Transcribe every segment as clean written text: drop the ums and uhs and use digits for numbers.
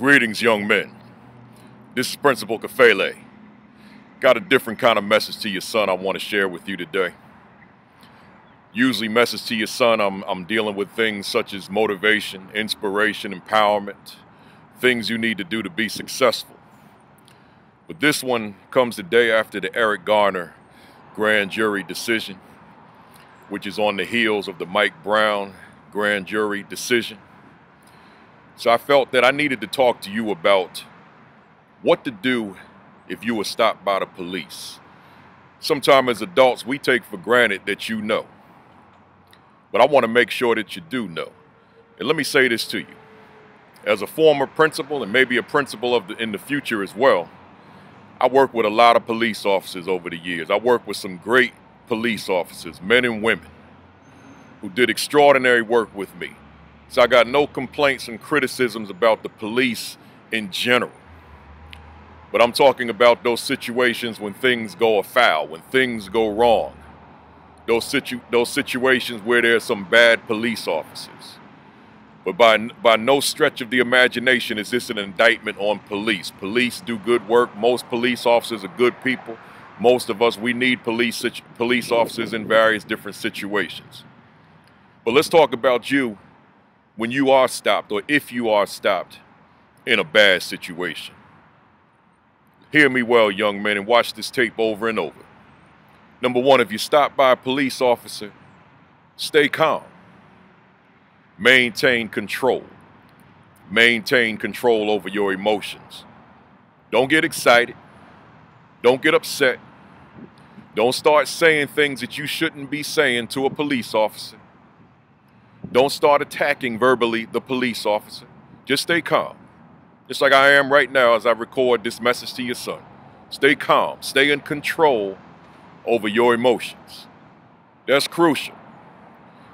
Greetings, young men. This is Principal Kafele. Got a different kind of message to your son I want to share with you today. Usually message to your son, I'm dealing with things such as motivation, inspiration, empowerment, things you need to do to be successful. But this one comes the day after the Eric Garner grand jury decision, which is on the heels of the Mike Brown grand jury decision. So I felt that I needed to talk to you about what to do if you were stopped by the police. Sometimes as adults, we take for granted that you know. But I want to make sure that you do know. And let me say this to you. As a former principal, and maybe a principal in the future as well, I work with a lot of police officers over the years. I work with some great police officers, men and women, who did extraordinary work with me. So I got no complaints and criticisms about the police in general. But I'm talking about those situations when things go afoul, when things go wrong. Those situations where there's some bad police officers. But by no stretch of the imagination is this an indictment on police. Police do good work. Most police officers are good people. Most of us, we need police officers in various different situations. But let's talk about you when you are stopped, or if you are stopped in a bad situation. Hear me well, young men, and watch this tape over and over. Number one, if you're stopped by a police officer, stay calm. Maintain control. Maintain control over your emotions. Don't get excited. Don't get upset. Don't start saying things that you shouldn't be saying to a police officer. Don't start attacking verbally the police officer. Just stay calm. Just like I am right now as I record this message to your son. Stay calm. Stay in control over your emotions. That's crucial.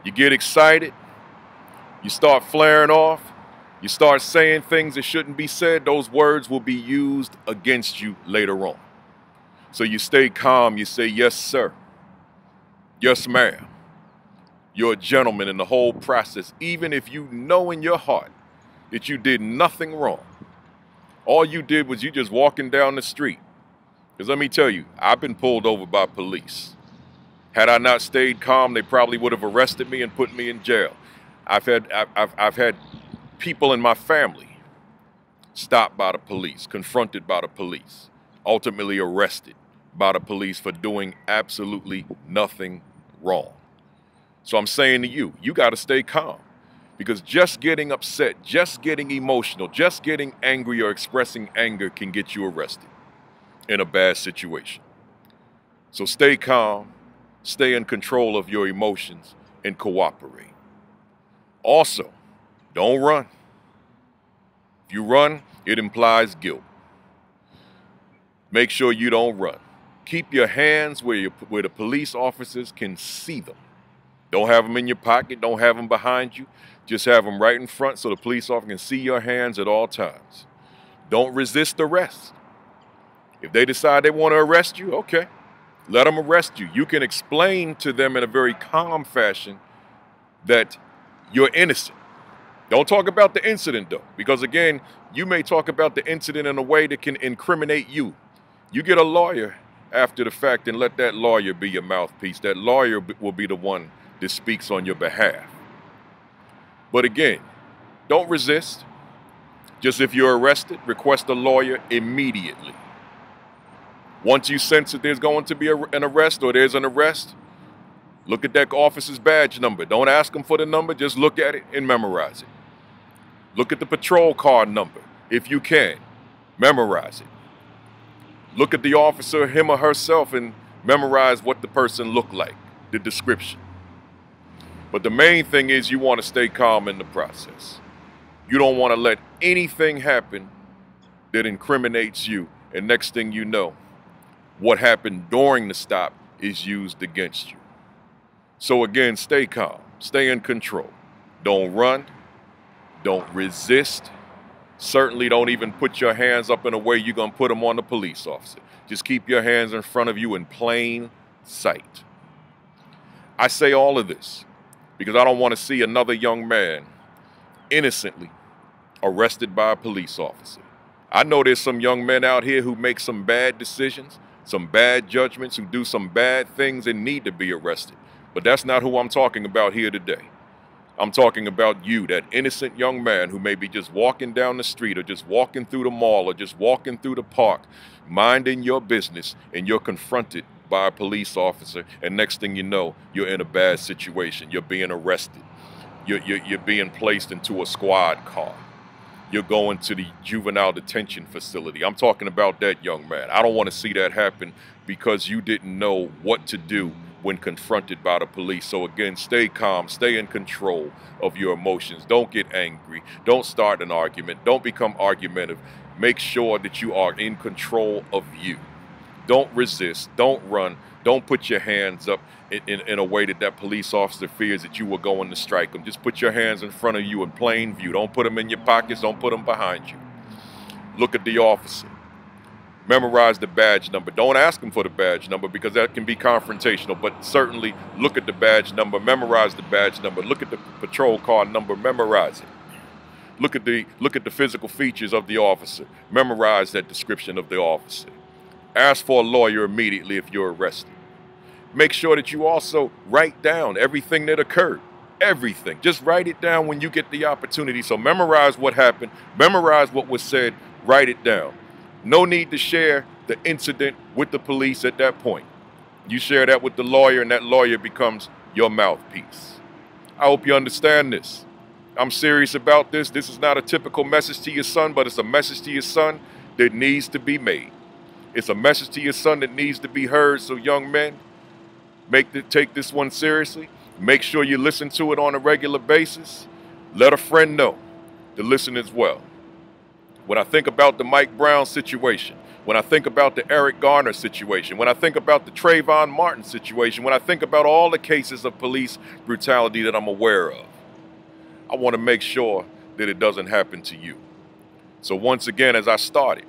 You get excited. You start flaring off. You start saying things that shouldn't be said. Those words will be used against you later on. So you stay calm. You say, yes, sir. Yes, ma'am. You're a gentleman in the whole process, even if you know in your heart that you did nothing wrong. All you did was you just walking down the street. Because let me tell you, I've been pulled over by police. Had I not stayed calm, they probably would have arrested me and put me in jail. I've had people in my family stopped by the police, confronted by the police, ultimately arrested by the police for doing absolutely nothing wrong. So I'm saying to you, you got to stay calm, because just getting upset, just getting emotional, just getting angry or expressing anger can get you arrested in a bad situation. So stay calm, stay in control of your emotions, and cooperate. Also, don't run. If you run, it implies guilt. Make sure you don't run. Keep your hands where the police officers can see them. Don't have them in your pocket. Don't have them behind you. Just have them right in front so the police officer can see your hands at all times. Don't resist arrest. If they decide they want to arrest you, okay, let them arrest you. You can explain to them in a very calm fashion that you're innocent. Don't talk about the incident, though, because, again, you may talk about the incident in a way that can incriminate you. You get a lawyer after the fact and let that lawyer be your mouthpiece. That lawyer will be the one that speaks on your behalf. But again, don't resist. Just if you're arrested, request a lawyer immediately. Once you sense that there's going to be an arrest or there's an arrest, look at that officer's badge number. Don't ask them for the number, just look at it and memorize it. Look at the patrol car number, if you can. Memorize it. Look at the officer, him or herself, and memorize what the person looked like, the description. But the main thing is you want to stay calm in the process. You don't want to let anything happen that incriminates you. And next thing you know, what happened during the stop is used against you. So again, stay calm, stay in control. Don't run, don't resist. Certainly don't even put your hands up in a way you're going to put them on the police officer. Just keep your hands in front of you in plain sight. I say all of this because I don't want to see another young man innocently arrested by a police officer. I know there's some young men out here who make some bad decisions, some bad judgments, who do some bad things and need to be arrested. But that's not who I'm talking about here today. I'm talking about you, that innocent young man who may be just walking down the street or just walking through the mall or just walking through the park, minding your business, and you're confronted by a police officer, and next thing you know, you're in a bad situation. You're being arrested. You're being placed into a squad car. You're going to the juvenile detention facility. I'm talking about that young man. I don't want to see that happen because you didn't know what to do when confronted by the police. So again, stay calm, stay in control of your emotions. Don't get angry. Don't start an argument. Don't become argumentative. Make sure that you are in control of you. Don't resist. Don't run. Don't put your hands up in a way that that police officer fears that you were going to strike them. Just put your hands in front of you in plain view. Don't put them in your pockets. Don't put them behind you. Look at the officer. Memorize the badge number. Don't ask them for the badge number because that can be confrontational, but certainly look at the badge number, memorize the badge number, look at the patrol car number, memorize it. Look at the physical features of the officer. Memorize that description of the officer. Ask for a lawyer immediately if you're arrested. Make sure that you also write down everything that occurred. Everything. Just write it down when you get the opportunity. So memorize what happened, memorize what was said, write it down. No need to share the incident with the police at that point. You share that with the lawyer, and that lawyer becomes your mouthpiece. I hope you understand this. I'm serious about this. This is not a typical message to your son, but it's a message to your son that needs to be made. It's a message to your son that needs to be heard. So young men, take this one seriously. Make sure you listen to it on a regular basis. Let a friend know to listen as well. When I think about the Mike Brown situation, when I think about the Eric Garner situation, when I think about the Trayvon Martin situation, when I think about all the cases of police brutality that I'm aware of, I want to make sure that it doesn't happen to you. So once again, as I started,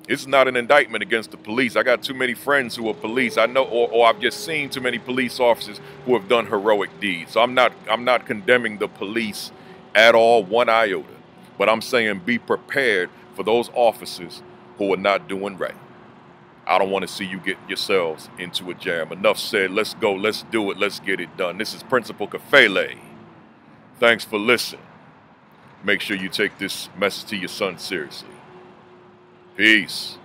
it's not an indictment against the police. I got too many friends who are police. I know, or I've just seen too many police officers who have done heroic deeds. So I'm not condemning the police at all, one iota. But I'm saying be prepared for those officers who are not doing right. I don't want to see you get yourselves into a jam. Enough said. Let's go. Let's do it. Let's get it done. This is Principal Kafele. Thanks for listening. Make sure you take this message to your son seriously. Peace.